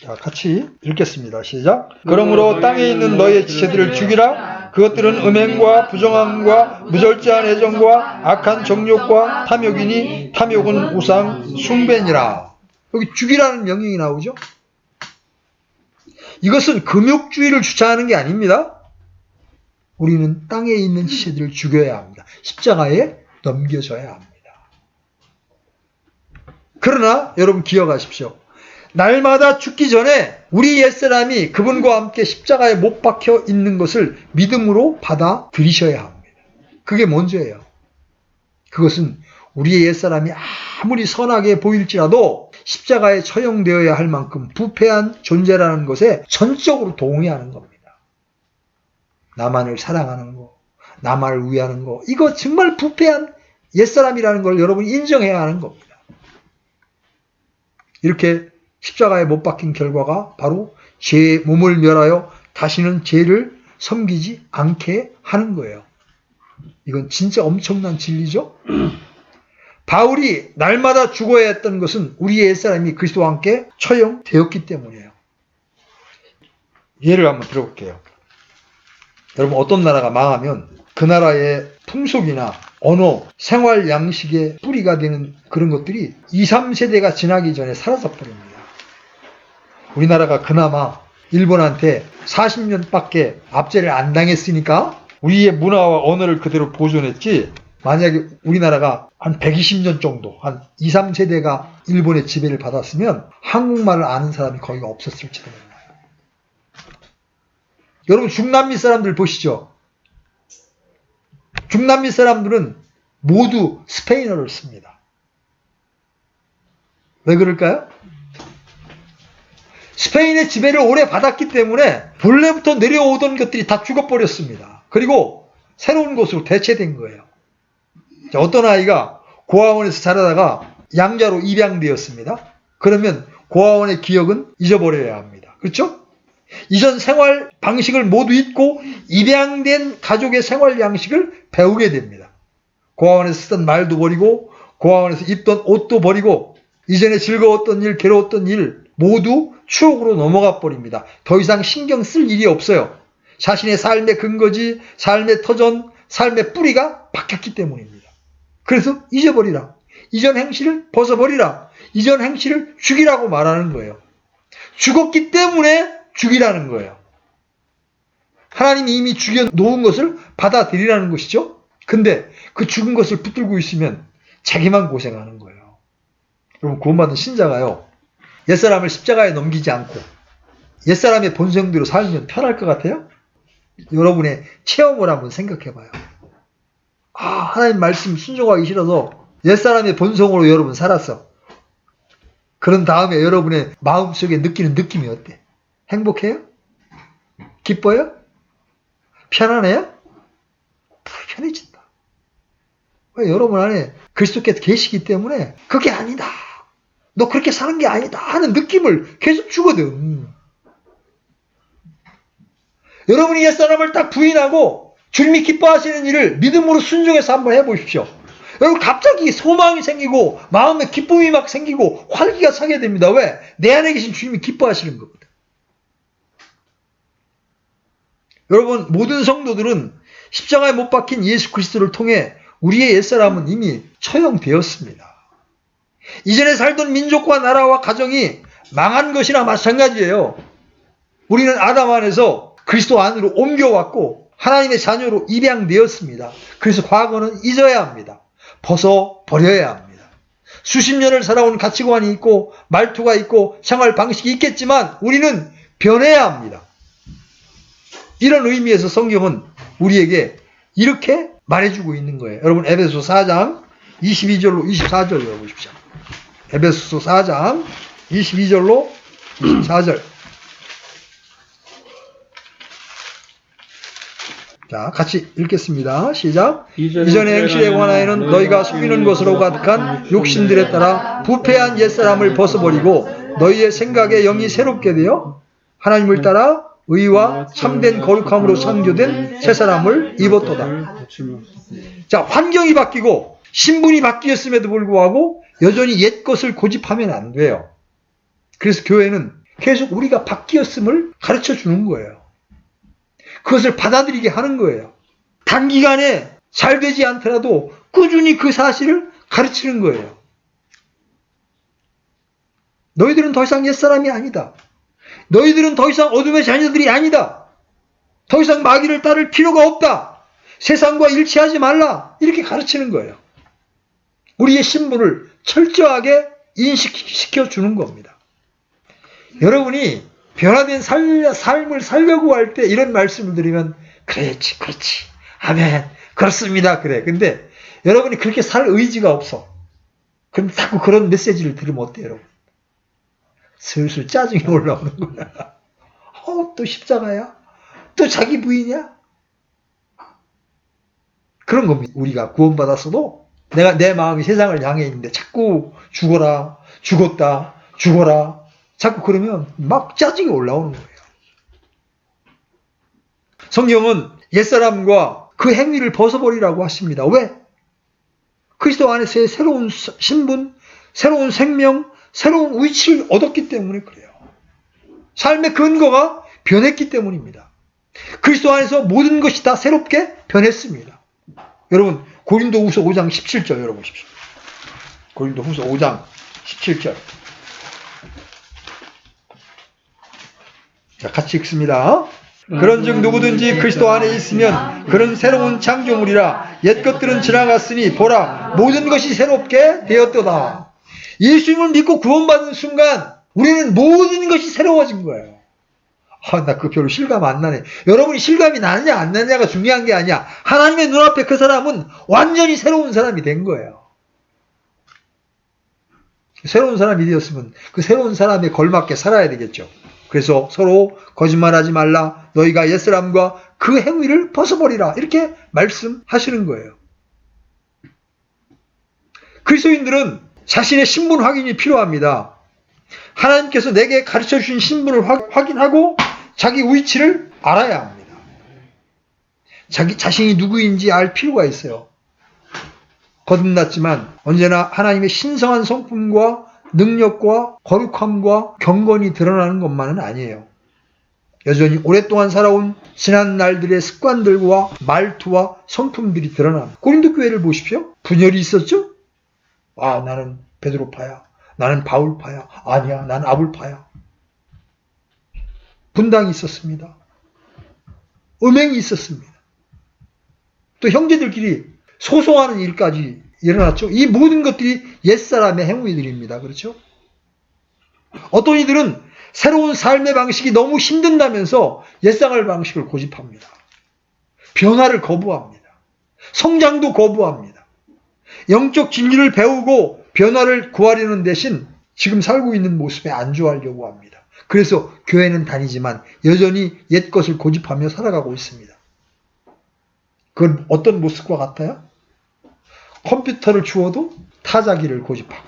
자, 같이 읽겠습니다. 시작. 그러므로 땅에 있는 너희의 지체들을 죽이라. 그것들은 음행과 부정함과 무절제한 애정과 악한 정욕과 탐욕이니 탐욕은 우상 숭배니라. 여기 죽이라는 명령이 나오죠. 이것은 금욕주의를 주창하는 게 아닙니다. 우리는 땅에 있는 지체들을 죽여야 합니다. 십자가에 넘겨져야 합니다. 그러나 여러분 기억하십시오. 날마다 죽기 전에 우리 옛사람이 그분과 함께 십자가에 못 박혀 있는 것을 믿음으로 받아들이셔야 합니다. 그게 먼저예요. 그것은 우리의 옛사람이 아무리 선하게 보일지라도 십자가에 처형되어야 할 만큼 부패한 존재라는 것에 전적으로 동의하는 겁니다. 나만을 사랑하는 거, 나만을 위하는 거, 이거 정말 부패한 옛사람이라는 걸 여러분이 인정해야 하는 겁니다. 이렇게 십자가에 못 박힌 결과가 바로 죄의 몸을 멸하여 다시는 죄를 섬기지 않게 하는 거예요. 이건 진짜 엄청난 진리죠. 바울이 날마다 죽어야 했던 것은 우리의 옛사람이 그리스도와 함께 처형되었기 때문이에요. 예를 한번 들어볼게요. 여러분, 어떤 나라가 망하면 그 나라의 풍속이나 언어, 생활 양식의 뿌리가 되는 그런 것들이 2, 3세대가 지나기 전에 사라져 버립니다. 우리나라가 그나마 일본한테 40년밖에 압제를 안 당했으니까 우리의 문화와 언어를 그대로 보존했지, 만약에 우리나라가 한 120년 정도, 한 2, 3세대가 일본의 지배를 받았으면 한국말을 아는 사람이 거의 없었을지도 몰라요. 여러분, 중남미 사람들 보시죠. 중남미 사람들은 모두 스페인어를 씁니다. 왜 그럴까요? 스페인의 지배를 오래 받았기 때문에 본래부터 내려오던 것들이 다 죽어버렸습니다. 그리고 새로운 것으로 대체된 거예요. 자, 어떤 아이가 고아원에서 자라다가 양자로 입양되었습니다. 그러면 고아원의 기억은 잊어버려야 합니다. 그렇죠? 이전 생활 방식을 모두 잊고 입양된 가족의 생활 양식을 배우게 됩니다. 고아원에서 쓰던 말도 버리고 고아원에서 입던 옷도 버리고 이전에 즐거웠던 일, 괴로웠던 일 모두 추억으로 넘어가 버립니다. 더 이상 신경 쓸 일이 없어요. 자신의 삶의 근거지, 삶의 터전, 삶의 뿌리가 바뀌었기 때문입니다. 그래서 잊어버리라. 이전 행실을 벗어버리라. 이전 행실을 죽이라고 말하는 거예요. 죽었기 때문에 죽이라는 거예요. 하나님이 이미 죽여놓은 것을 받아들이라는 것이죠. 근데 그 죽은 것을 붙들고 있으면 자기만 고생하는 거예요. 여러분, 구원받은 신자가요, 옛사람을 십자가에 넘기지 않고 옛사람의 본성대로 살면 편할 것 같아요? 여러분의 체험을 한번 생각해 봐요. 하나님 말씀 순종하기 싫어서 옛사람의 본성으로 여러분 살았어. 그런 다음에 여러분의 마음속에 느끼는 느낌이 어때? 행복해요? 기뻐요? 편안해요? 불편해진다. 왜? 여러분 안에 그리스도께서 계시기 때문에 그게 아니다, 너 그렇게 사는 게 아니다 하는 느낌을 계속 주거든. 여러분이 옛사람을 딱 부인하고 주님이 기뻐하시는 일을 믿음으로 순종해서 한번 해보십시오. 여러분, 갑자기 소망이 생기고 마음에 기쁨이 막 생기고 활기가 차게 됩니다. 왜? 내 안에 계신 주님이 기뻐하시는 거거든. 여러분, 모든 성도들은 십자가에 못 박힌 예수 그리스도를 통해 우리의 옛사람은 이미 처형되었습니다. 이전에 살던 민족과 나라와 가정이 망한 것이나 마찬가지예요. 우리는 아담 안에서 그리스도 안으로 옮겨왔고 하나님의 자녀로 입양되었습니다. 그래서 과거는 잊어야 합니다. 벗어버려야 합니다. 수십 년을 살아온 가치관이 있고 말투가 있고 생활 방식이 있겠지만 우리는 변해야 합니다. 이런 의미에서 성경은 우리에게 이렇게 말해주고 있는 거예요. 여러분, 에베소 4장 22절로 24절 읽어보십시오. 에베소서 4장 22절로 24절. 자, 같이 읽겠습니다. 시작. 이전의 행실에 관하여는 너희가 속이는 것으로 가득한 욕심들에 따라 부패한 옛사람을 벗어버리고 너희의 생각에 영이 새롭게 되어 하나님을 따라 의와 참된 거룩함으로 창조된 새사람을 입었도다. 자, 환경이 바뀌고 신분이 바뀌었음에도 불구하고 여전히 옛 것을 고집하면 안 돼요. 그래서 교회는 계속 우리가 바뀌었음을 가르쳐 주는 거예요. 그것을 받아들이게 하는 거예요. 단기간에 잘 되지 않더라도 꾸준히 그 사실을 가르치는 거예요. 너희들은 더 이상 옛사람이 아니다. 너희들은 더 이상 어둠의 자녀들이 아니다. 더 이상 마귀를 따를 필요가 없다. 세상과 일치하지 말라. 이렇게 가르치는 거예요. 우리의 신분을 철저하게 인식시켜 주는 겁니다. 여러분이 변화된 삶을 살려고 할 때 이런 말씀을 드리면 그렇지, 그렇지, 아멘, 그렇습니다, 그래. 근데 여러분이 그렇게 살 의지가 없어. 그럼 자꾸 그런 메시지를 들으면 어때요, 여러분? 슬슬 짜증이 올라오는 거야. 또 십자가야? 또 자기 부인이야? 그런 겁니다. 우리가 구원받았어도 내 마음이 세상을 향해 있는데 자꾸 죽어라, 죽었다, 죽어라. 자꾸 그러면 막 짜증이 올라오는 거예요. 성경은 옛사람과 그 행위를 벗어버리라고 하십니다. 왜? 그리스도 안에서의 새로운 신분, 새로운 생명, 새로운 위치를 얻었기 때문에 그래요. 삶의 근거가 변했기 때문입니다. 그리스도 안에서 모든 것이 다 새롭게 변했습니다. 여러분, 고린도후서 5장 17절 열어보십시오. 고린도후서 5장 17절. 자, 같이 읽습니다. 그런즉 누구든지 그리스도 안에 있으면 그는 새로운 창조물이라. 옛 것들은 지나갔으니 보라 모든 것이 새롭게 되었도다. 예수님을 믿고 구원받은 순간 우리는 모든 것이 새로워진 거예요. 나 그거 별로 실감 안 나네. 여러분이 실감이 나느냐 안 나느냐가 중요한 게 아니야. 하나님의 눈앞에 그 사람은 완전히 새로운 사람이 된 거예요. 새로운 사람이 되었으면 그 새로운 사람에 걸맞게 살아야 되겠죠. 그래서 서로 거짓말하지 말라. 너희가 옛사람과 그 행위를 벗어버리라. 이렇게 말씀하시는 거예요. 그리스도인들은 자신의 신분 확인이 필요합니다. 하나님께서 내게 가르쳐 주신 신분을 확인하고 자기 위치를 알아야 합니다. 자기 자신이 누구인지 알 필요가 있어요. 거듭났지만 언제나 하나님의 신성한 성품과 능력과 거룩함과 경건이 드러나는 것만은 아니에요. 여전히 오랫동안 살아온 지난 날들의 습관들과 말투와 성품들이 드러납니다. 고린도 교회를 보십시오. 분열이 있었죠? 나는 베드로파야. 나는 바울파야. 아니야, 난 아불파야. 분당이 있었습니다. 음행이 있었습니다. 또 형제들끼리 소송하는 일까지 일어났죠. 이 모든 것들이 옛사람의 행위들입니다. 그렇죠? 어떤 이들은 새로운 삶의 방식이 너무 힘든다면서 옛생활 방식을 고집합니다. 변화를 거부합니다. 성장도 거부합니다. 영적 진리를 배우고 변화를 구하려는 대신 지금 살고 있는 모습에 안주하려고 합니다. 그래서 교회는 다니지만 여전히 옛 것을 고집하며 살아가고 있습니다. 그건 어떤 모습과 같아요? 컴퓨터를 주어도 타자기를 고집하고,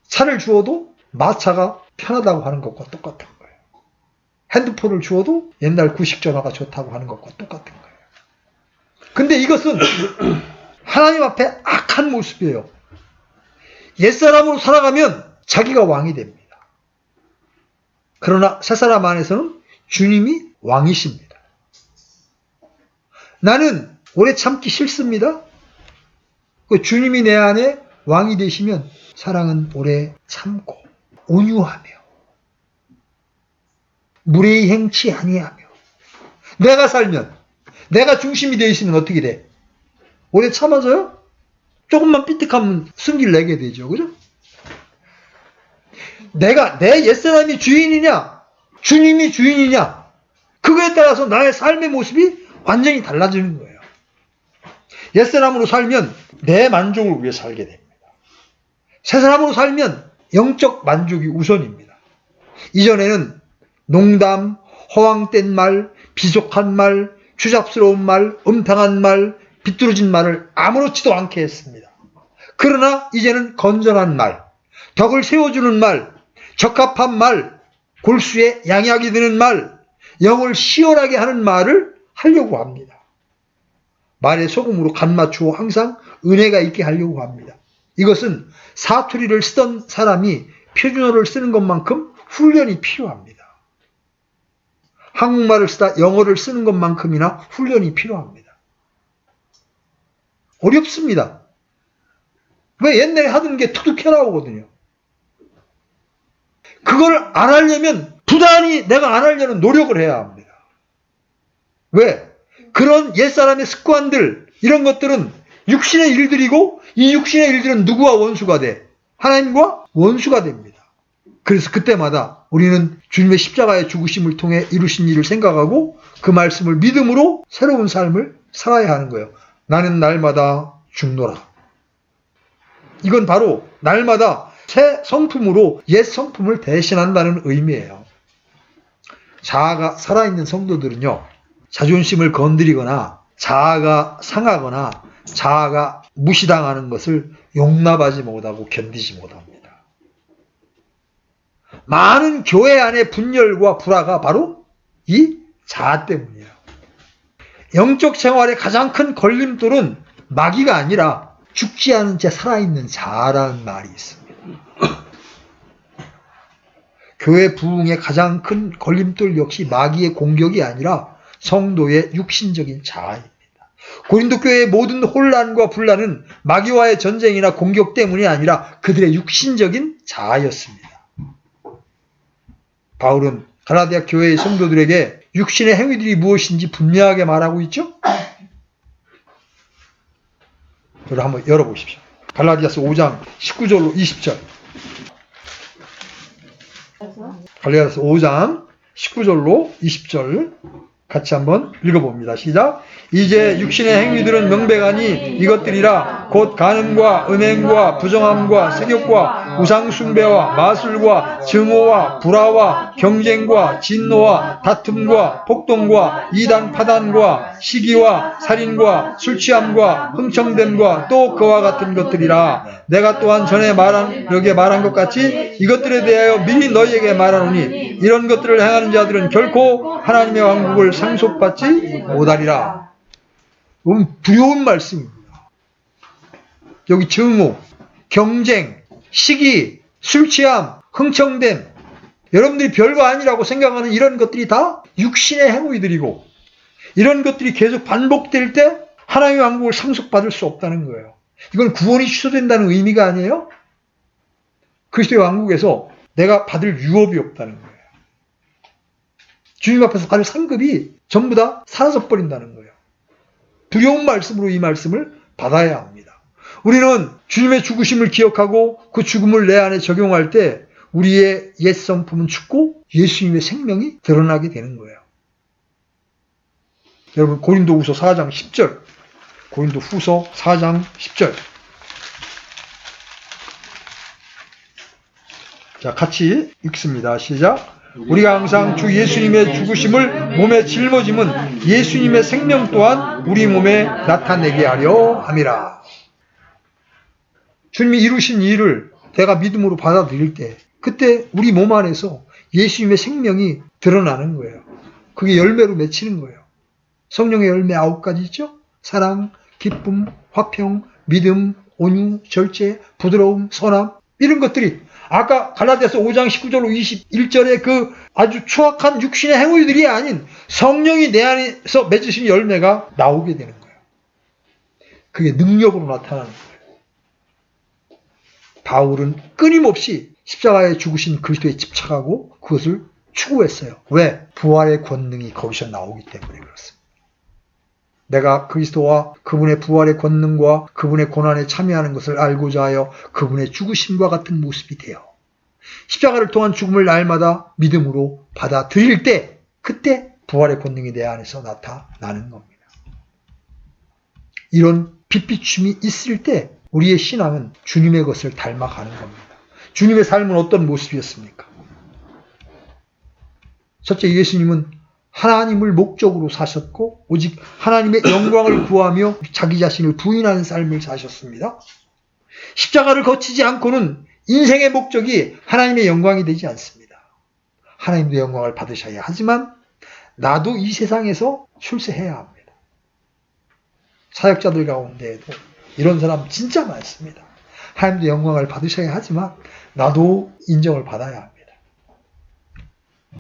차를 주어도 마차가 편하다고 하는 것과 똑같은 거예요. 핸드폰을 주어도 옛날 구식 전화가 좋다고 하는 것과 똑같은 거예요. 근데 이것은 하나님 앞에 악한 모습이에요. 옛사람으로 살아가면 자기가 왕이 됩니다. 그러나 새사람 안에서는 주님이 왕이십니다. 나는 오래 참기 싫습니다. 주님이 내 안에 왕이 되시면 사랑은 오래 참고 온유하며 무례히 행치 아니하며, 내가 살면, 내가 중심이 되어 있으면 어떻게 돼? 오래 참아서요? 조금만 삐딱하면 승기를 내게 되죠. 그죠? 내 옛사람이 주인이냐, 주님이 주인이냐, 그거에 따라서 나의 삶의 모습이 완전히 달라지는 거예요. 옛사람으로 살면 내 만족을 위해 살게 됩니다. 새사람으로 살면 영적 만족이 우선입니다. 이전에는 농담, 허황된 말, 비속한 말, 추잡스러운 말, 음탕한 말, 비뚤어진 말을 아무렇지도 않게 했습니다. 그러나 이제는 건전한 말, 덕을 세워주는 말, 적합한 말, 골수에 양약이 드는 말, 영을 시원하게 하는 말을 하려고 합니다. 말에 소금으로 간 맞추어 항상 은혜가 있게 하려고 합니다. 이것은 사투리를 쓰던 사람이 표준어를 쓰는 것만큼 훈련이 필요합니다. 한국말을 쓰다 영어를 쓰는 것만큼이나 훈련이 필요합니다. 어렵습니다. 왜? 옛날에 하던 게 툭툭 나오거든요. 그걸 안 하려면 부단히 내가 안 하려는 노력을 해야 합니다. 왜? 그런 옛사람의 습관들, 이런 것들은 육신의 일들이고, 이 육신의 일들은 누구와 원수가 돼? 하나님과 원수가 됩니다. 그래서 그때마다 우리는 주님의 십자가의 죽으심을 통해 이루신 일을 생각하고 그 말씀을 믿음으로 새로운 삶을 살아야 하는 거예요. 나는 날마다 죽노라. 이건 바로 날마다 새 성품으로 옛 성품을 대신한다는 의미예요. 자아가 살아있는 성도들은요, 자존심을 건드리거나 자아가 상하거나 자아가 무시당하는 것을 용납하지 못하고 견디지 못합니다. 많은 교회 안의 분열과 불화가 바로 이 자아 때문이에요. 영적 생활의 가장 큰 걸림돌은 마귀가 아니라 죽지 않은 채 살아있는 자아라는 말이 있습니다. 교회 부흥의 가장 큰 걸림돌 역시 마귀의 공격이 아니라 성도의 육신적인 자아입니다. 고린도 교회의 모든 혼란과 분란은 마귀와의 전쟁이나 공격 때문이 아니라 그들의 육신적인 자아였습니다. 바울은 갈라디아 교회의 성도들에게 육신의 행위들이 무엇인지 분명하게 말하고 있죠? 저를 한번 열어보십시오. 갈라디아서 5장 19절로 20절. 갈라디아서 5장 19절로 20절 같이 한번 읽어봅니다. 시작. 이제 육신의 행위들은 명백하니 이것들이라 곧 간음과 음행과 부정함과 세욕과 우상숭배와 마술과 증오와 불화와 경쟁과 진노와 다툼과 폭동과 이단 파단과 시기와 살인과 술취함과 흥청됨과 또 그와 같은 것들이라. 내가 또한 전에 너에게 말한 것 같이 이것들에 대하여 미리 너희에게 말하노니 이런 것들을 행하는 자들은 결코 하나님의 왕국을 상속받지 못하리라. 두려운 말씀입니다. 여기 증오, 경쟁, 시기, 술취함, 흥청됨, 여러분들이 별거 아니라고 생각하는 이런 것들이 다 육신의 행위들이고 이런 것들이 계속 반복될 때 하나님의 왕국을 상속받을 수 없다는 거예요. 이건 구원이 취소된다는 의미가 아니에요. 그리스도의 왕국에서 내가 받을 유업이 없다는 거예요. 주님 앞에서 받을 상급이 전부 다 사라져버린다는 거예요. 두려운 말씀으로 이 말씀을 받아야 합니다. 우리는 주님의 죽으심을 기억하고 그 죽음을 내 안에 적용할 때 우리의 옛 성품은 죽고 예수님의 생명이 드러나게 되는 거예요. 여러분 고린도후서 4장 10절, 고린도후서 4장 10절. 자, 같이 읽습니다. 시작. 우리가 항상 주 예수님의 죽으심을 몸에 짊어짐은 예수님의 생명 또한 우리 몸에 나타내게 하려 함이라. 주님이 이루신 일을 내가 믿음으로 받아들일 때 그때 우리 몸 안에서 예수님의 생명이 드러나는 거예요. 그게 열매로 맺히는 거예요. 성령의 열매 9가지 있죠? 사랑, 기쁨, 화평, 믿음, 온유, 절제, 부드러움, 선함, 이런 것들이 아까 갈라디아서 5장 19절로 21절의 그 아주 추악한 육신의 행위들이 아닌 성령이 내 안에서 맺으신 열매가 나오게 되는 거예요. 그게 능력으로 나타나는 거예요. 바울은 끊임없이 십자가에 죽으신 그리스도에 집착하고 그것을 추구했어요. 왜? 부활의 권능이 거기서 나오기 때문에 그렇습니다. 내가 그리스도와 그분의 부활의 권능과 그분의 고난에 참여하는 것을 알고자 하여 그분의 죽으심과 같은 모습이 되어 십자가를 통한 죽음을 날마다 믿음으로 받아들일 때 그때 부활의 권능이 내 안에서 나타나는 겁니다. 이런 빛비춤이 있을 때 우리의 신앙은 주님의 것을 닮아가는 겁니다. 주님의 삶은 어떤 모습이었습니까? 첫째, 예수님은 하나님을 목적으로 사셨고 오직 하나님의 영광을 구하며 자기 자신을 부인하는 삶을 사셨습니다. 십자가를 거치지 않고는 인생의 목적이 하나님의 영광이 되지 않습니다. 하나님도 영광을 받으셔야 하지만 나도 이 세상에서 출세해야 합니다. 사역자들 가운데에도 이런 사람 진짜 많습니다. 하나님도 영광을 받으셔야 하지만 나도 인정을 받아야 합니다.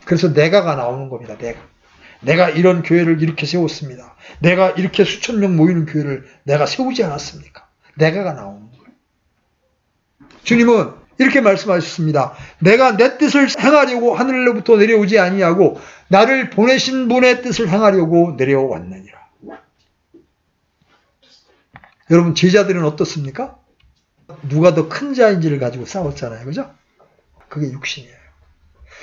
그래서 내가가 나오는 겁니다. 내가 이런 교회를 이렇게 세웠습니다. 내가 이렇게 수천 명 모이는 교회를 내가 세우지 않았습니까? 내가가 나오는 거예요. 주님은 이렇게 말씀하셨습니다. 내가 내 뜻을 행하려고 하늘로부터 내려오지 아니하고 나를 보내신 분의 뜻을 행하려고 내려왔느니라. 여러분 제자들은 어떻습니까? 누가 더 큰 자인지를 가지고 싸웠잖아요. 그죠? 그게 육신이에요.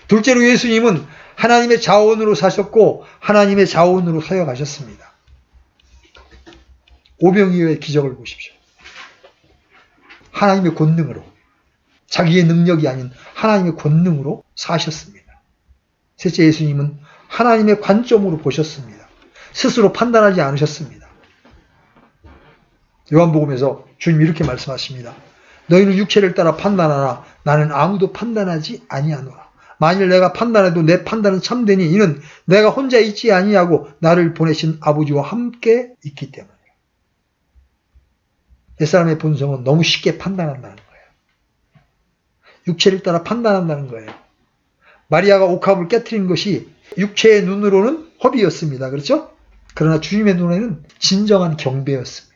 둘째로 예수님은 하나님의 자원으로 사셨고 하나님의 자원으로 사역하셨습니다. 오병이어의 기적을 보십시오. 하나님의 권능으로, 자기의 능력이 아닌 하나님의 권능으로 사셨습니다. 셋째, 예수님은 하나님의 관점으로 보셨습니다. 스스로 판단하지 않으셨습니다. 요한복음에서 주님이 이렇게 말씀하십니다. 너희는 육체를 따라 판단하나 나는 아무도 판단하지 아니하노라. 만일 내가 판단해도 내 판단은 참되니 이는 내가 혼자 있지 아니하고 나를 보내신 아버지와 함께 있기 때문이라. 옛사람의 본성은 너무 쉽게 판단한다는 거예요. 육체를 따라 판단한다는 거예요. 마리아가 옥합을 깨트린 것이 육체의 눈으로는 허비였습니다. 그렇죠? 그러나 주님의 눈에는 진정한 경배였습니다.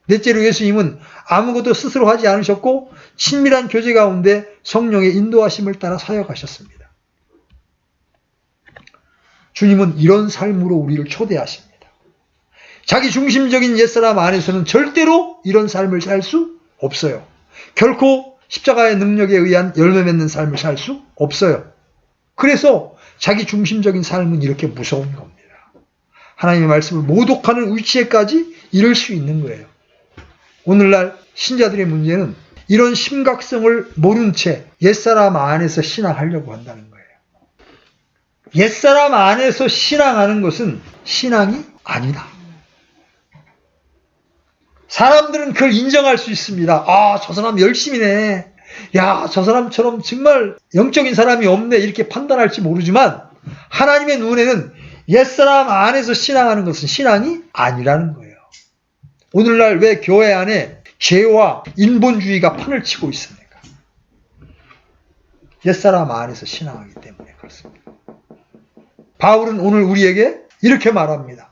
넷째로 예수님은 아무것도 스스로 하지 않으셨고 친밀한 교제 가운데 성령의 인도하심을 따라 사역하셨습니다. 주님은 이런 삶으로 우리를 초대하십니다. 자기 중심적인 옛사람 안에서는 절대로 이런 삶을 살 수 없어요. 결코 십자가의 능력에 의한 열매 맺는 삶을 살 수 없어요. 그래서 자기 중심적인 삶은 이렇게 무서운 겁니다. 하나님의 말씀을 모독하는 위치에까지 이를 수 있는 거예요. 오늘날 신자들의 문제는 이런 심각성을 모른 채 옛사람 안에서 신앙하려고 한다는 거예요. 옛사람 안에서 신앙하는 것은 신앙이 아니다. 사람들은 그걸 인정할 수 있습니다. 아, 저 사람 열심히네. 야, 저 사람처럼 정말 영적인 사람이 없네. 이렇게 판단할지 모르지만 하나님의 눈에는 옛사람 안에서 신앙하는 것은 신앙이 아니라는 거예요. 오늘날 왜 교회 안에 죄와 인본주의가 판을 치고 있습니까? 옛사람 안에서 신앙하기 때문에 그렇습니다. 바울은 오늘 우리에게 이렇게 말합니다.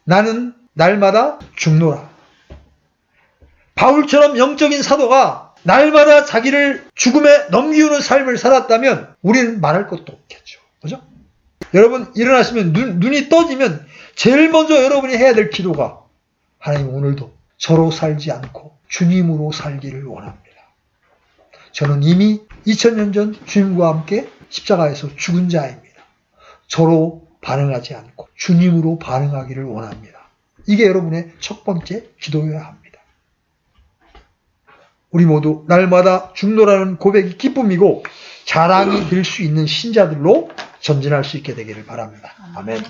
나는 날마다 죽노라. 바울처럼 영적인 사도가 날마다 자기를 죽음에 넘기우는 삶을 살았다면 우리는 말할 것도 없겠죠. 그죠? 여러분 일어나시면 눈이 떠지면 제일 먼저 여러분이 해야 될 기도가 하나님 오늘도 저로 살지 않고 주님으로 살기를 원합니다. 저는 이미 2000년 전 주님과 함께 십자가에서 죽은 자입니다. 저로 반응하지 않고 주님으로 반응하기를 원합니다. 이게 여러분의 첫 번째 기도여야 합니다. 우리 모두 날마다 죽노라는 고백이 기쁨이고 자랑이 될 수 있는 신자들로 전진할 수 있게 되기를 바랍니다. 아멘.